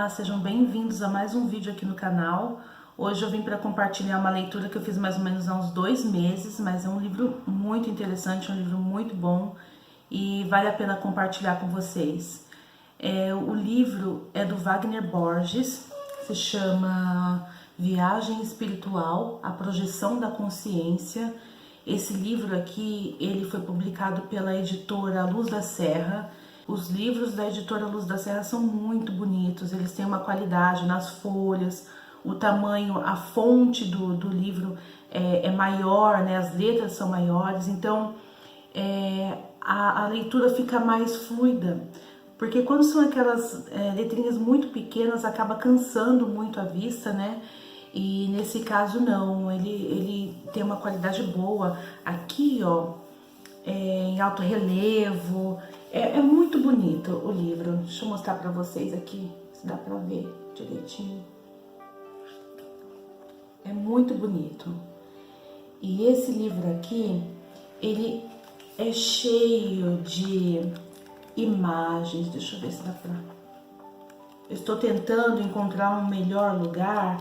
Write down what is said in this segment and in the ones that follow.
Olá, sejam bem-vindos a mais um vídeo aqui no canal. Hoje eu vim para compartilhar uma leitura que eu fiz mais ou menos há uns 2 meses, mas é um livro muito interessante, um livro muito bom e vale a pena compartilhar com vocês. O livro é do Wagner Borges, se chama Viagem Espiritual, a Projeção da Consciência. Esse livro aqui, ele foi publicado pela editora Luz da Serra. Os livros da editora Luz da Serra são muito bonitos, eles têm uma qualidade nas folhas, o tamanho, a fonte do livro é maior, né? As letras são maiores, então a leitura fica mais fluida, porque quando são aquelas letrinhas muito pequenas, acaba cansando muito a vista, né? E nesse caso não, ele tem uma qualidade boa. Aqui, ó, em alto relevo, é muito bonito o livro. Deixa eu mostrar pra vocês aqui, se dá pra ver direitinho. É muito bonito. E esse livro aqui, ele é cheio de imagens. Deixa eu ver se dá pra... Eu estou tentando encontrar um melhor lugar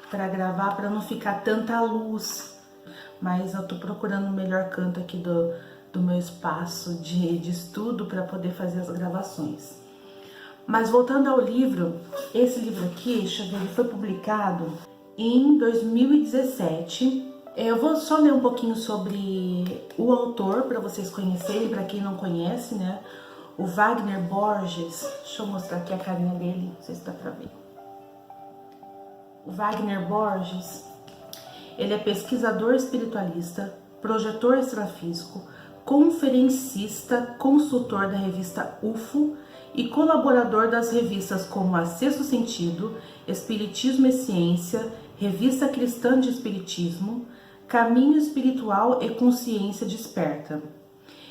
para gravar, para não ficar tanta luz. Mas eu tô procurando o melhor canto aqui do meu espaço de estudo para poder fazer as gravações. Mas voltando ao livro, esse livro aqui, deixa eu ver, ele foi publicado em 2017. Eu vou só ler um pouquinho sobre o autor para vocês conhecerem, para quem não conhece, né? O Wagner Borges, deixa eu mostrar aqui a carinha dele, não sei se dá para ver. O Wagner Borges, ele é pesquisador espiritualista, projetor extrafísico, conferencista, consultor da revista UFO e colaborador das revistas como A Sexto Sentido, Espiritismo e Ciência, Revista Cristã de Espiritismo, Caminho Espiritual e Consciência Desperta.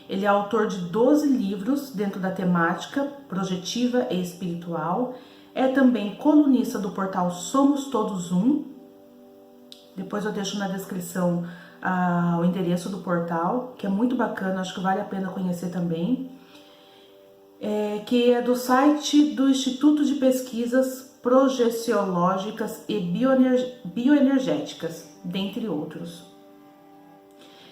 Ele é autor de 12 livros dentro da temática projetiva e espiritual. É também colunista do portal Somos Todos Um. Depois eu deixo na descrição o endereço do portal, que é muito bacana, acho que vale a pena conhecer também. Que é do site do Instituto de Pesquisas Projeciológicas e Bioenergéticas, dentre outros.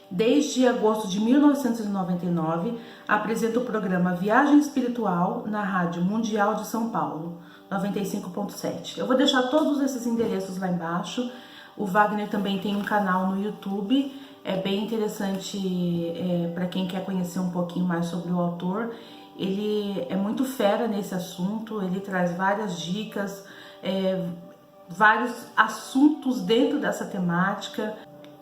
Desde agosto de 1999, apresenta o programa Viagem Espiritual na Rádio Mundial de São Paulo, 95.7. Eu vou deixar todos esses endereços lá embaixo. O Wagner também tem um canal no YouTube, é bem interessante para quem quer conhecer um pouquinho mais sobre o autor. Ele é muito fera nesse assunto, ele traz várias dicas, vários assuntos dentro dessa temática.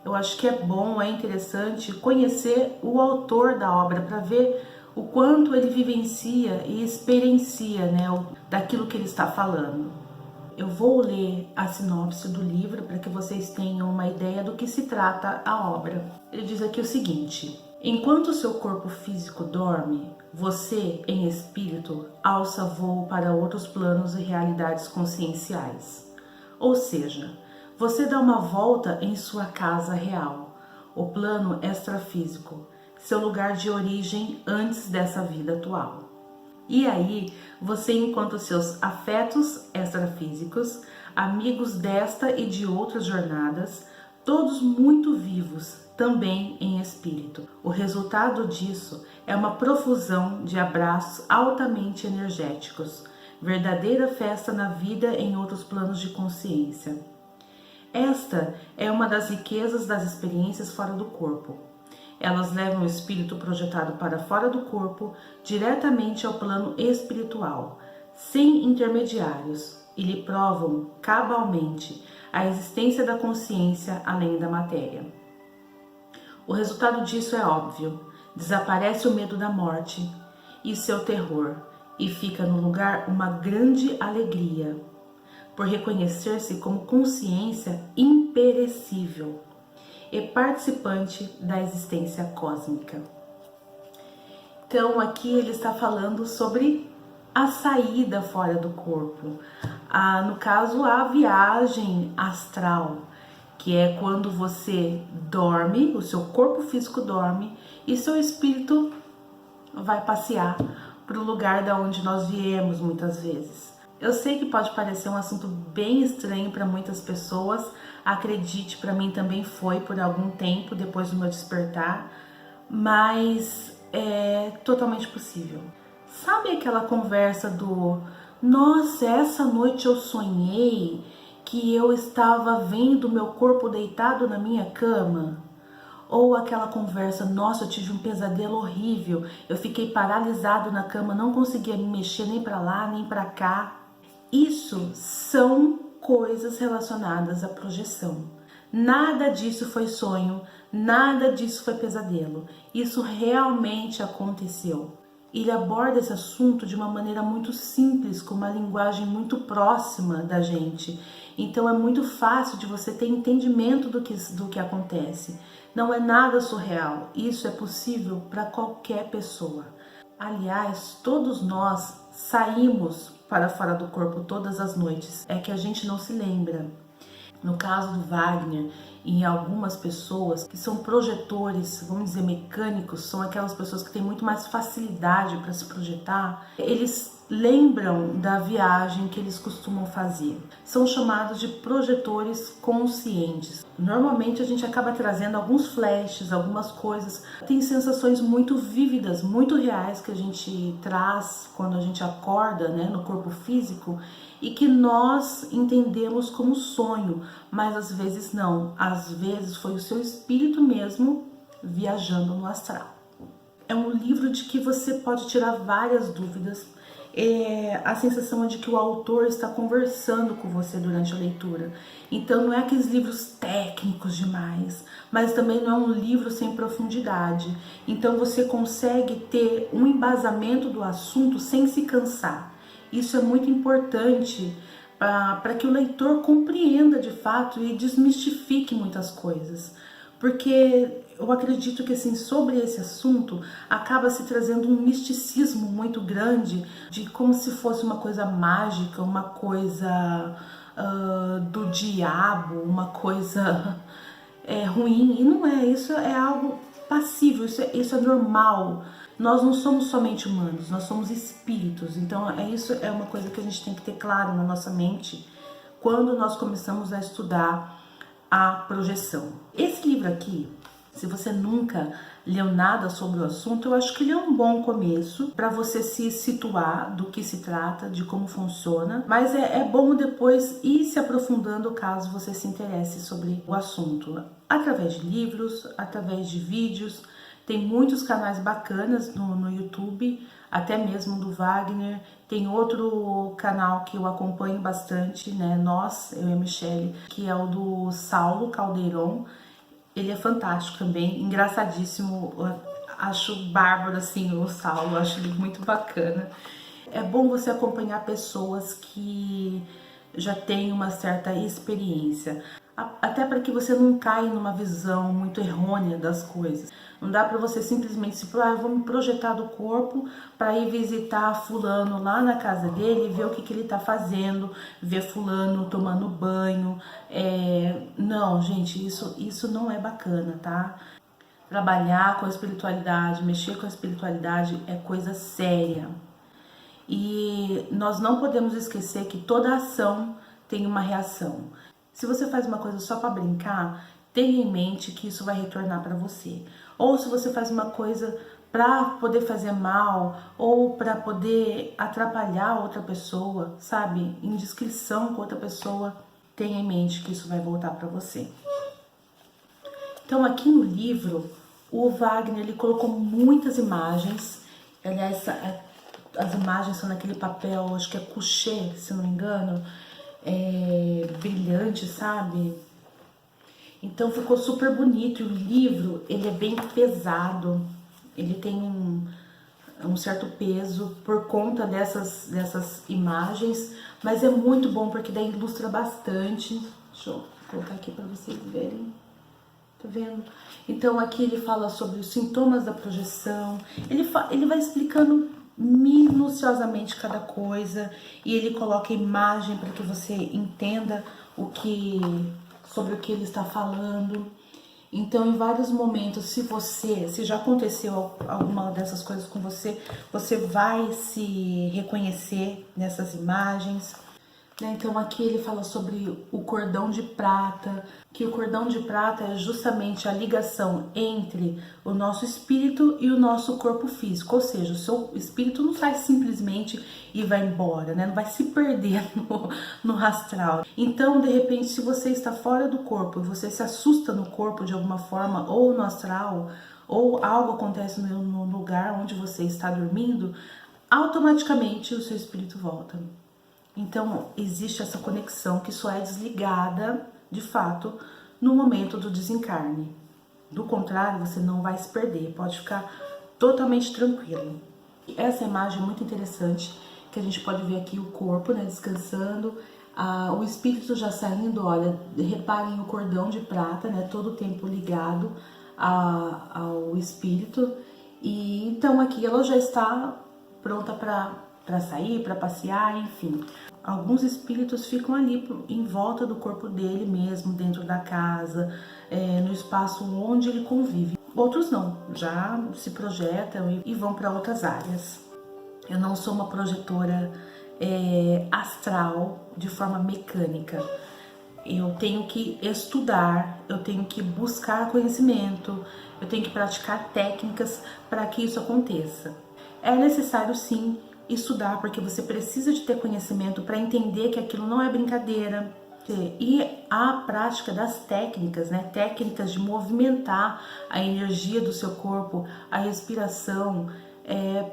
Eu acho que é bom, é interessante conhecer o autor da obra para ver o quanto ele vivencia e experiencia, né, daquilo que ele está falando. Eu vou ler a sinopse do livro para que vocês tenham uma ideia do que se trata a obra. Ele diz aqui o seguinte: enquanto seu corpo físico dorme, você, em espírito, alça voo para outros planos e realidades conscienciais. Ou seja, você dá uma volta em sua casa real, o plano extrafísico, seu lugar de origem antes dessa vida atual. E aí, você encontra os seus afetos extrafísicos, amigos desta e de outras jornadas, todos muito vivos, também em espírito. O resultado disso é uma profusão de abraços altamente energéticos, verdadeira festa na vida em outros planos de consciência. Esta é uma das riquezas das experiências fora do corpo. Elas levam o espírito projetado para fora do corpo, diretamente ao plano espiritual, sem intermediários, e lhe provam cabalmente a existência da consciência além da matéria. O resultado disso é óbvio: desaparece o medo da morte e seu terror, e fica no lugar uma grande alegria, por reconhecer-se como consciência imperecível e participante da existência cósmica. Então aqui ele está falando sobre a saída fora do corpo, no caso a viagem astral, que é quando você dorme, o seu corpo físico dorme e seu espírito vai passear para o lugar da onde nós viemos muitas vezes. Eu sei que pode parecer um assunto bem estranho para muitas pessoas, acredite, para mim também foi por algum tempo depois do meu despertar, mas é totalmente possível. Sabe aquela conversa do nossa, essa noite eu sonhei que eu estava vendo meu corpo deitado na minha cama? Ou aquela conversa, nossa, eu tive um pesadelo horrível, eu fiquei paralisado na cama, não conseguia me mexer nem para lá nem para cá. Isso são coisas relacionadas à projeção. Nada disso foi sonho, nada disso foi pesadelo. Isso realmente aconteceu. Ele aborda esse assunto de uma maneira muito simples, com uma linguagem muito próxima da gente. Então é muito fácil de você ter entendimento do que acontece. Não é nada surreal, isso é possível para qualquer pessoa. Aliás, todos nós saímos para fora do corpo todas as noites, é que a gente não se lembra. No caso do Wagner, em algumas pessoas que são projetores, vamos dizer mecânicos, são aquelas pessoas que têm muito mais facilidade para se projetar, eles lembram da viagem que eles costumam fazer. São chamados de projetores conscientes. Normalmente a gente acaba trazendo alguns flashes, algumas coisas. Tem sensações muito vívidas, muito reais que a gente traz quando a gente acorda, né, no corpo físico, e que nós entendemos como sonho, mas às vezes não. Às vezes foi o seu espírito mesmo viajando no astral. É um livro de que você pode tirar várias dúvidas. A sensação é de que o autor está conversando com você durante a leitura. Então não é aqueles livros técnicos demais, mas também não é um livro sem profundidade. Então você consegue ter um embasamento do assunto sem se cansar. Isso é muito importante para que o leitor compreenda de fato e desmistifique muitas coisas. Porque eu acredito que assim, sobre esse assunto acaba se trazendo um misticismo muito grande, de como se fosse uma coisa mágica, uma coisa do diabo, uma coisa ruim. E não é, isso é algo passível, isso é normal. Nós não somos somente humanos, nós somos espíritos. Então isso é uma coisa que a gente tem que ter claro na nossa mente quando nós começamos a estudar a projeção. Esse livro aqui, se você nunca leu nada sobre o assunto, eu acho que ele é um bom começo para você se situar do que se trata, de como funciona, mas é bom depois ir se aprofundando caso você se interesse sobre o assunto, através de livros, através de vídeos. Tem muitos canais bacanas no YouTube, até mesmo do Wagner. Tem outro canal que eu acompanho bastante, né? Eu e a Michelle, que é o do Saulo Caldeirão. Ele é fantástico também, engraçadíssimo. Acho bárbaro assim o Saulo, acho ele muito bacana. É bom você acompanhar pessoas que já têm uma certa experiência, até para que você não caia numa visão muito errônea das coisas. Não dá para você simplesmente se eu vou me projetar do corpo para ir visitar fulano lá na casa dele e ver o que ele está fazendo, ver fulano tomando banho. Não, gente, isso não é bacana, tá? Trabalhar com a espiritualidade, mexer com a espiritualidade é coisa séria. E nós não podemos esquecer que toda ação tem uma reação. Se você faz uma coisa só para brincar, tenha em mente que isso vai retornar para você. Ou se você faz uma coisa para poder fazer mal ou para poder atrapalhar outra pessoa, sabe? Indiscrição com outra pessoa, tenha em mente que isso vai voltar para você. Então aqui no livro, o Wagner ele colocou muitas imagens. Aliás, as imagens são naquele papel, acho que é couché, se não me engano, brilhante, sabe? Então ficou super bonito. E o livro, ele é bem pesado, ele tem um certo peso por conta dessas imagens, mas é muito bom porque daí ilustra bastante. Deixa eu colocar aqui para vocês verem. Tá vendo? Então aqui ele fala sobre os sintomas da projeção, ele vai explicando minuciosamente cada coisa e ele coloca imagem para que você entenda sobre o que ele está falando. Então, em vários momentos, se já aconteceu alguma dessas coisas com você, você vai se reconhecer nessas imagens. Então aqui ele fala sobre o cordão de prata, que o cordão de prata é justamente a ligação entre o nosso espírito e o nosso corpo físico, ou seja, o seu espírito não sai simplesmente e vai embora, né? Não vai se perder no astral. Então, de repente, se você está fora do corpo, você se assusta no corpo de alguma forma, ou no astral, ou algo acontece no lugar onde você está dormindo, automaticamente o seu espírito volta. Então, existe essa conexão que só é desligada, de fato, no momento do desencarne. Do contrário, você não vai se perder, pode ficar totalmente tranquilo. Essa imagem é muito interessante, que a gente pode ver aqui o corpo, né, descansando, o espírito já saindo. Olha, reparem o cordão de prata, né, todo o tempo ligado ao espírito. E então aqui ela já está pronta para sair, para passear, enfim. Alguns espíritos ficam ali em volta do corpo dele mesmo, dentro da casa, no espaço onde ele convive. Outros não, já se projetam e vão para outras áreas. Eu não sou uma projetora astral de forma mecânica. Eu tenho que estudar, eu tenho que buscar conhecimento, eu tenho que praticar técnicas para que isso aconteça. É necessário sim estudar, porque você precisa de ter conhecimento para entender que aquilo não é brincadeira. E a prática das técnicas, né? Técnicas de movimentar a energia do seu corpo, a respiração,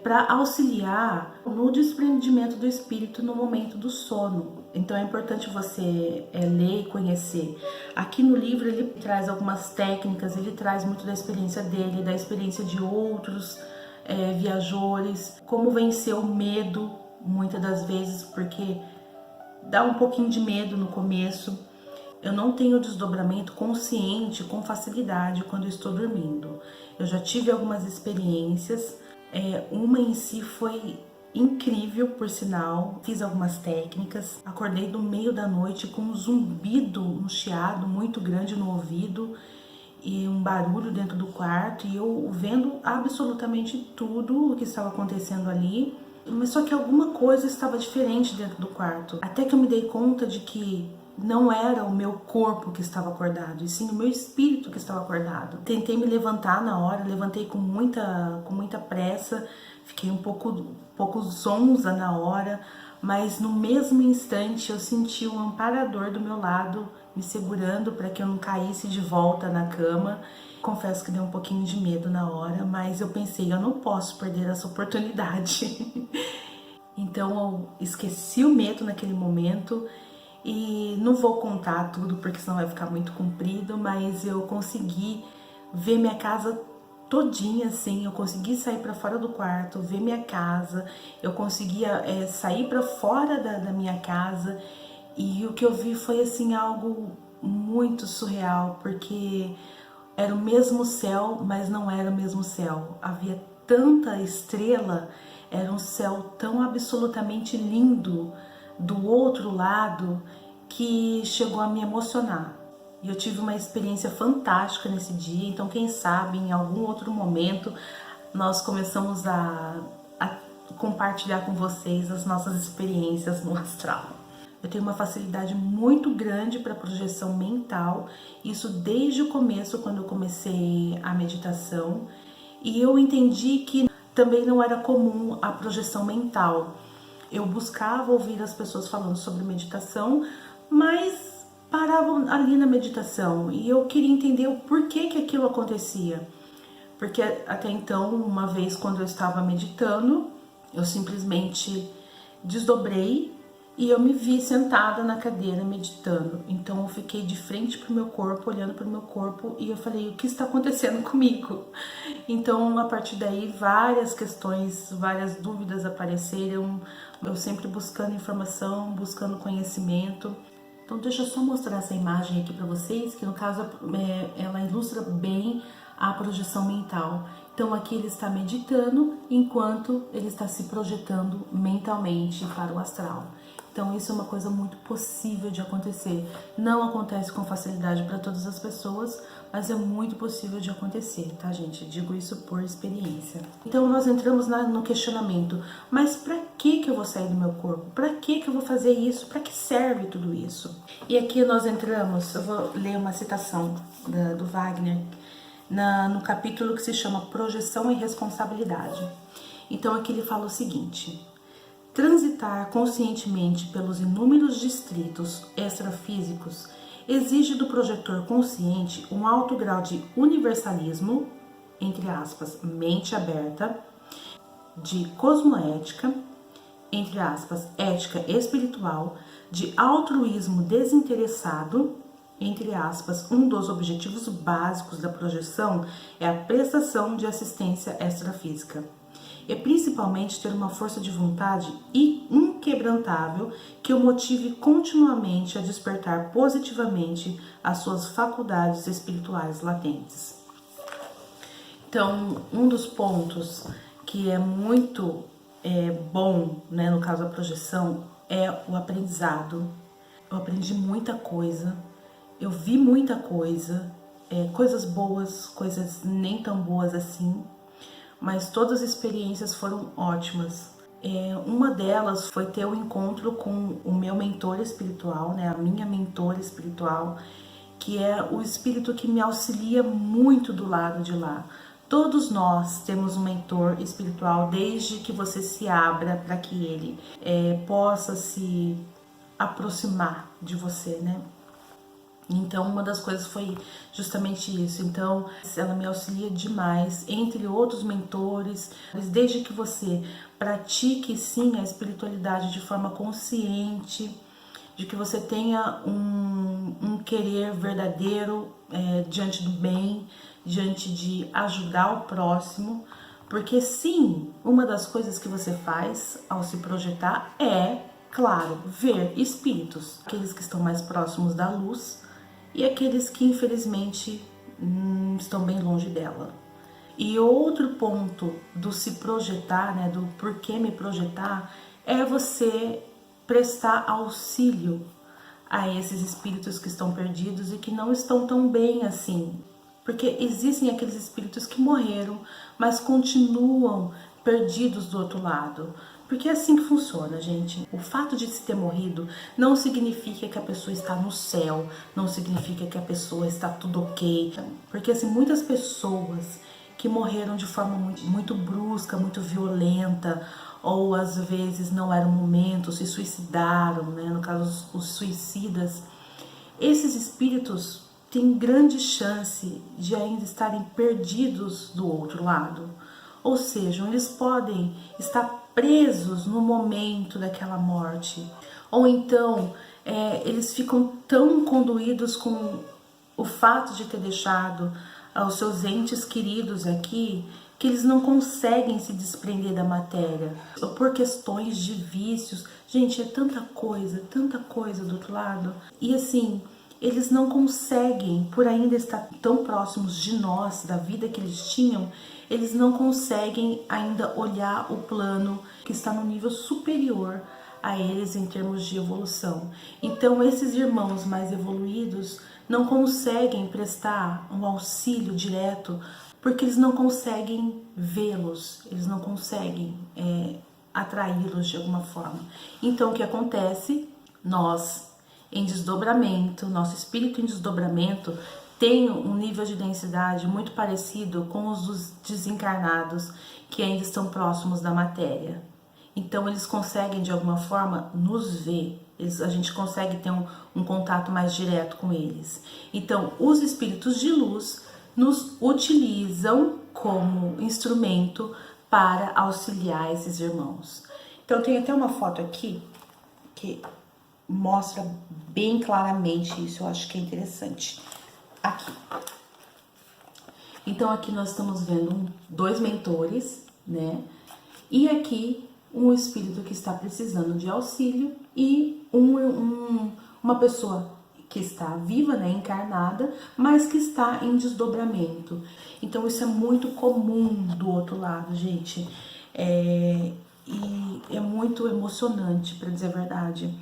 para auxiliar no desprendimento do espírito no momento do sono. Então é importante você ler e conhecer. Aqui no livro ele traz algumas técnicas, ele traz muito da experiência dele, da experiência de outros viajores, como vencer o medo, muitas das vezes, porque dá um pouquinho de medo no começo. Eu não tenho desdobramento consciente com facilidade quando eu estou dormindo. Eu já tive algumas experiências, uma em si foi incrível, por sinal. Fiz algumas técnicas, acordei no meio da noite com um zumbido, um chiado muito grande no ouvido e um barulho dentro do quarto, e eu vendo absolutamente tudo o que estava acontecendo ali, mas só que alguma coisa estava diferente dentro do quarto, até que eu me dei conta de que não era o meu corpo que estava acordado, e sim o meu espírito que estava acordado. Tentei me levantar na hora, levantei com muita pressa, fiquei um pouco zonza na hora, mas no mesmo instante eu senti um amparador do meu lado me segurando para que eu não caísse de volta na cama. Confesso que deu um pouquinho de medo na hora, mas eu pensei, eu não posso perder essa oportunidade. Então eu esqueci o medo naquele momento e não vou contar tudo porque senão vai ficar muito comprido, mas eu consegui ver minha casa todinha assim, eu consegui sair para fora do quarto, ver minha casa, eu conseguia sair para fora da minha casa, e o que eu vi foi assim algo muito surreal, porque era o mesmo céu, mas não era o mesmo céu. Havia tanta estrela, era um céu tão absolutamente lindo do outro lado que chegou a me emocionar. E eu tive uma experiência fantástica nesse dia, então quem sabe em algum outro momento nós começamos a compartilhar com vocês as nossas experiências no astral. Eu tenho uma facilidade muito grande para projeção mental, isso desde o começo, quando eu comecei a meditação, e eu entendi que também não era comum a projeção mental. Eu buscava ouvir as pessoas falando sobre meditação, mas paravam ali na meditação, e eu queria entender o porquê que aquilo acontecia. Porque até então, uma vez quando eu estava meditando, eu simplesmente desdobrei e eu me vi sentada na cadeira meditando. Então eu fiquei de frente para o meu corpo, olhando para o meu corpo, e eu falei, o que está acontecendo comigo? Então a partir daí várias questões, várias dúvidas apareceram, eu sempre buscando informação, buscando conhecimento. Então deixa eu só mostrar essa imagem aqui para vocês, que no caso ela ilustra bem a projeção mental. Então aqui ele está meditando enquanto ele está se projetando mentalmente para o astral. Então isso é uma coisa muito possível de acontecer. Não acontece com facilidade para todas as pessoas, mas é muito possível de acontecer, tá, gente? Digo isso por experiência. Então nós entramos no questionamento, mas para que eu vou sair do meu corpo? Para que eu vou fazer isso? Para que serve tudo isso? E aqui nós entramos, eu vou ler uma citação do Wagner, no capítulo que se chama Projeção e Responsabilidade. Então aqui ele fala o seguinte: transitar conscientemente pelos inúmeros distritos extrafísicos exige do projetor consciente um alto grau de universalismo, entre aspas, mente aberta, de cosmoética, entre aspas, ética espiritual, de altruísmo desinteressado, entre aspas, um dos objetivos básicos da projeção é a prestação de assistência extrafísica. E principalmente ter uma força de vontade inquebrantável que o motive continuamente a despertar positivamente as suas faculdades espirituais latentes. Então, um dos pontos que é muito bom, né, no caso da projeção, é o aprendizado. Eu aprendi muita coisa, eu vi muita coisa, coisas boas, coisas nem tão boas assim, mas todas as experiências foram ótimas. Uma delas foi ter o encontro com o meu mentor espiritual, né, a minha mentora espiritual, que é o espírito que me auxilia muito do lado de lá. Todos nós temos um mentor espiritual, desde que você se abra para que ele possa se aproximar de você, né? Então, uma das coisas foi justamente isso. Então, ela me auxilia demais, entre outros mentores, desde que você pratique, sim, a espiritualidade de forma consciente, de que você tenha um querer verdadeiro diante do bem, diante de ajudar o próximo, porque sim, uma das coisas que você faz ao se projetar é, claro, ver espíritos, aqueles que estão mais próximos da luz, e aqueles que infelizmente estão bem longe dela. E outro ponto do se projetar, né, do porquê me projetar, é você prestar auxílio a esses espíritos que estão perdidos e que não estão tão bem assim. Porque existem aqueles espíritos que morreram, mas continuam perdidos do outro lado. Porque é assim que funciona, gente. O fato de se ter morrido não significa que a pessoa está no céu, não significa que a pessoa está tudo ok. Porque assim, muitas pessoas que morreram de forma muito brusca, muito violenta, ou às vezes não era o momento, se suicidaram, né? No caso, os suicidas. Esses espíritos têm grande chance de ainda estarem perdidos do outro lado. Ou seja, eles podem estar presos no momento daquela morte. Ou então, eles ficam tão conduídos com o fato de ter deixado os seus entes queridos aqui, que eles não conseguem se desprender da matéria. Ou por questões de vícios. Gente, é tanta coisa do outro lado. E assim, eles não conseguem, por ainda estar tão próximos de nós, da vida que eles tinham, eles não conseguem ainda olhar o plano que está no nível superior a eles em termos de evolução. Então, esses irmãos mais evoluídos não conseguem prestar um auxílio direto, porque eles não conseguem vê-los, eles não conseguem atraí-los de alguma forma. Então, o que acontece? Nós, em desdobramento, nosso espírito em desdobramento tem um nível de densidade muito parecido com os dos desencarnados que ainda estão próximos da matéria. Então eles conseguem de alguma forma nos ver, a gente consegue ter um contato mais direto com eles. Então os espíritos de luz nos utilizam como instrumento para auxiliar esses irmãos. Então tem até uma foto aqui que mostra bem claramente isso, eu acho que é interessante. Aqui. Então aqui nós estamos vendo dois mentores, né? E aqui um espírito que está precisando de auxílio e uma pessoa que está viva, né, encarnada, mas que está em desdobramento. Então isso é muito comum do outro lado, gente. e é muito emocionante, para dizer a verdade.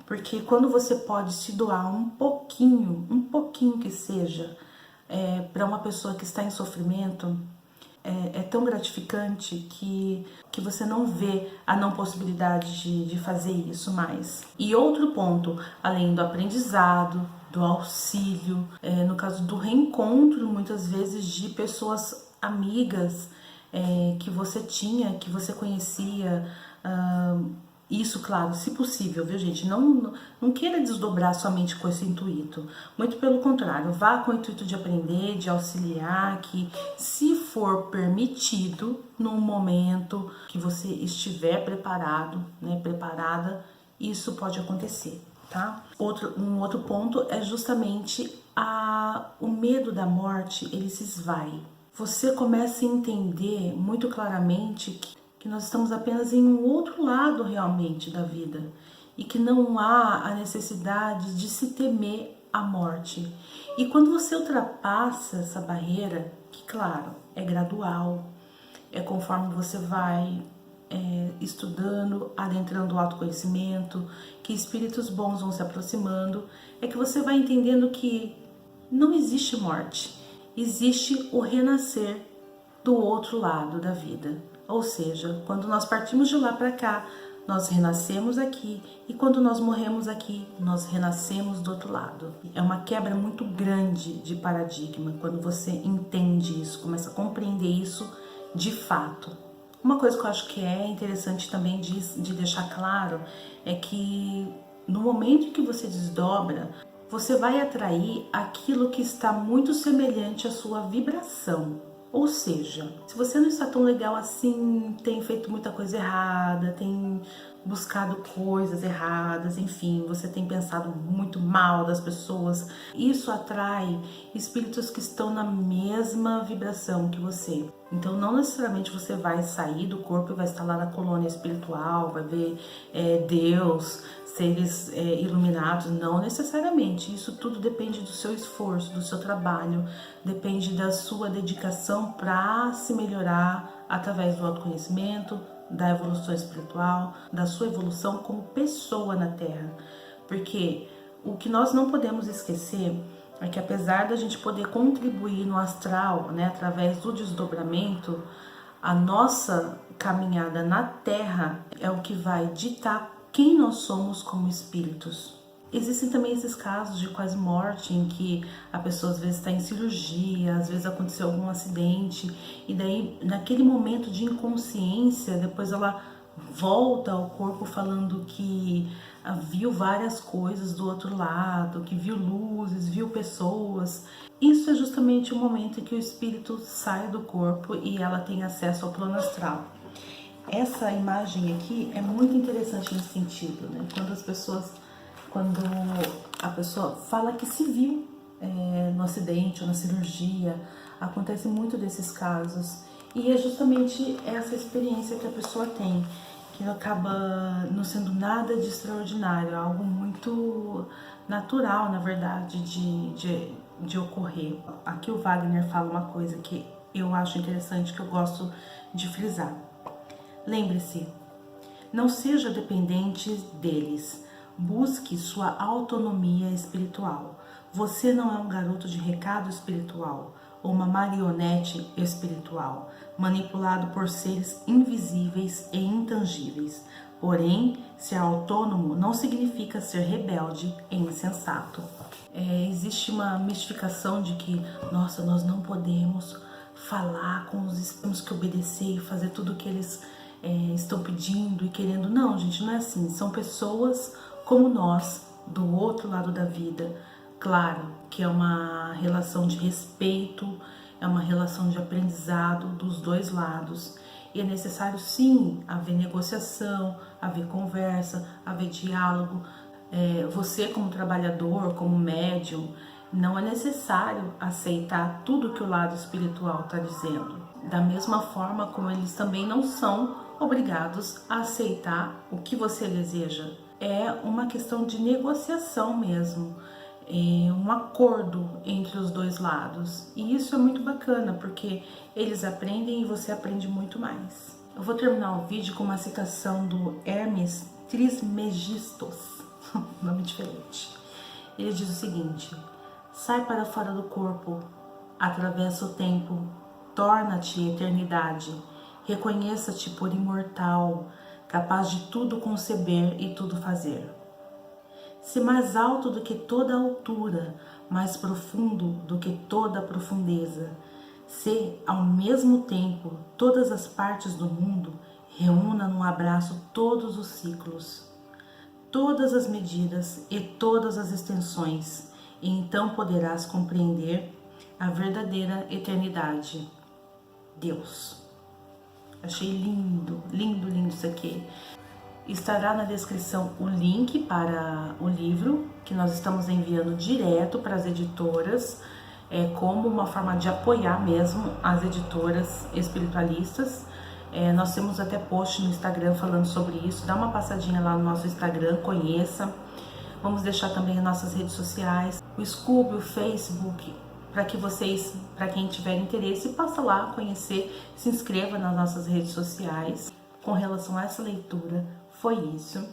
Porque quando você pode se doar um pouquinho que seja, para uma pessoa que está em sofrimento, é tão gratificante que você não vê a não possibilidade de fazer isso mais. E outro ponto, além do aprendizado, do auxílio, no caso do reencontro, muitas vezes, de pessoas amigas que você tinha, que você conhecia, isso, claro, se possível, viu, gente? Não queira desdobrar somente com esse intuito. Muito pelo contrário, vá com o intuito de aprender, de auxiliar, que se for permitido, no momento que você estiver preparado, né, preparada, isso pode acontecer, tá? Um outro ponto é justamente o medo da morte, ele se esvai. Você começa a entender muito claramente que nós estamos apenas em um outro lado realmente da vida e que não há a necessidade de se temer a morte. E quando você ultrapassa essa barreira, que claro, é gradual, é conforme você vai estudando, adentrando o autoconhecimento, que espíritos bons vão se aproximando, é que você vai entendendo que não existe morte, existe o renascer do outro lado da vida. Ou seja, quando nós partimos de lá para cá, nós renascemos aqui, e quando nós morremos aqui, nós renascemos do outro lado. É uma quebra muito grande de paradigma quando você entende isso, começa a compreender isso de fato. Uma coisa que eu acho que é interessante também de deixar claro é que no momento em que você desdobra, você vai atrair aquilo que está muito semelhante à sua vibração. Ou seja, se você não está tão legal assim, tem feito muita coisa errada, tem buscado coisas erradas, enfim, você tem pensado muito mal das pessoas, isso atrai espíritos que estão na mesma vibração que você. Então não necessariamente você vai sair do corpo e vai estar lá na colônia espiritual, vai ver Deus, seres iluminados, não necessariamente. Isso tudo depende do seu esforço, do seu trabalho, depende da sua dedicação para se melhorar através do autoconhecimento, da evolução espiritual, da sua evolução como pessoa na Terra. Porque o que nós não podemos esquecer é que apesar da gente poder contribuir no astral, né, através do desdobramento, a nossa caminhada na Terra é o que vai ditar quem nós somos como espíritos. Existem também esses casos de quase morte em que a pessoa às vezes está em cirurgia, às vezes aconteceu algum acidente e daí naquele momento de inconsciência, depois ela volta ao corpo falando que viu várias coisas do outro lado, que viu luzes, viu pessoas. Isso é justamente o momento em que o espírito sai do corpo e ela tem acesso ao plano astral. Essa imagem aqui é muito interessante nesse sentido, né? Quando a pessoa fala que se viu no acidente ou na cirurgia, acontece muito desses casos. E é justamente essa experiência que a pessoa tem, que acaba não sendo nada de extraordinário, algo muito natural, na verdade, de ocorrer. Aqui o Wagner fala uma coisa que eu acho interessante, que eu gosto de frisar. Lembre-se, não seja dependente deles, busque sua autonomia espiritual. Você não é um garoto de recado espiritual ou uma marionete espiritual, manipulado por seres invisíveis e intangíveis. Porém, ser autônomo não significa ser rebelde e insensato. Existe uma mistificação de que, nossa, nós não podemos falar com os espíritos, temos que obedecer e fazer tudo o que eles estão pedindo e querendo. Não, gente, não é assim. São pessoas como nós, do outro lado da vida. Claro que é uma relação de respeito, é uma relação de aprendizado dos dois lados. E é necessário sim haver negociação, haver conversa, haver diálogo. Você como trabalhador, como médium, não é necessário aceitar tudo que o lado espiritual está dizendo. Da mesma forma como eles também não são obrigados a aceitar o que você deseja. É uma questão de negociação mesmo, um acordo entre os dois lados. E isso é muito bacana, porque eles aprendem e você aprende muito mais. Eu vou terminar o vídeo com uma citação do Hermes Trismegistos, nome diferente. Ele diz o seguinte: sai para fora do corpo, atravessa o tempo, torna-te eternidade, reconheça-te por imortal, capaz de tudo conceber e tudo fazer. Se mais alto do que toda a altura, mais profundo do que toda a profundeza, se, ao mesmo tempo, todas as partes do mundo, reúna num abraço todos os ciclos, todas as medidas e todas as extensões, e então poderás compreender a verdadeira eternidade. Deus. Achei lindo, lindo, lindo isso aqui. Estará na descrição o link para o livro, que nós estamos enviando direto para as editoras, como uma forma de apoiar mesmo as editoras espiritualistas. Nós temos até post no Instagram falando sobre isso. Dá uma passadinha lá no nosso Instagram, conheça. Vamos deixar também as nossas redes sociais, o Scooby, o Facebook, para que vocês, para quem tiver interesse, passa lá conhecer, se inscreva nas nossas redes sociais. Com relação a essa leitura, foi isso.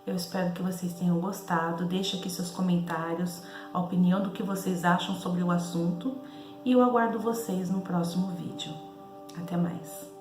Eu espero que vocês tenham gostado. Deixe aqui seus comentários, a opinião do que vocês acham sobre o assunto, e eu aguardo vocês no próximo vídeo. Até mais!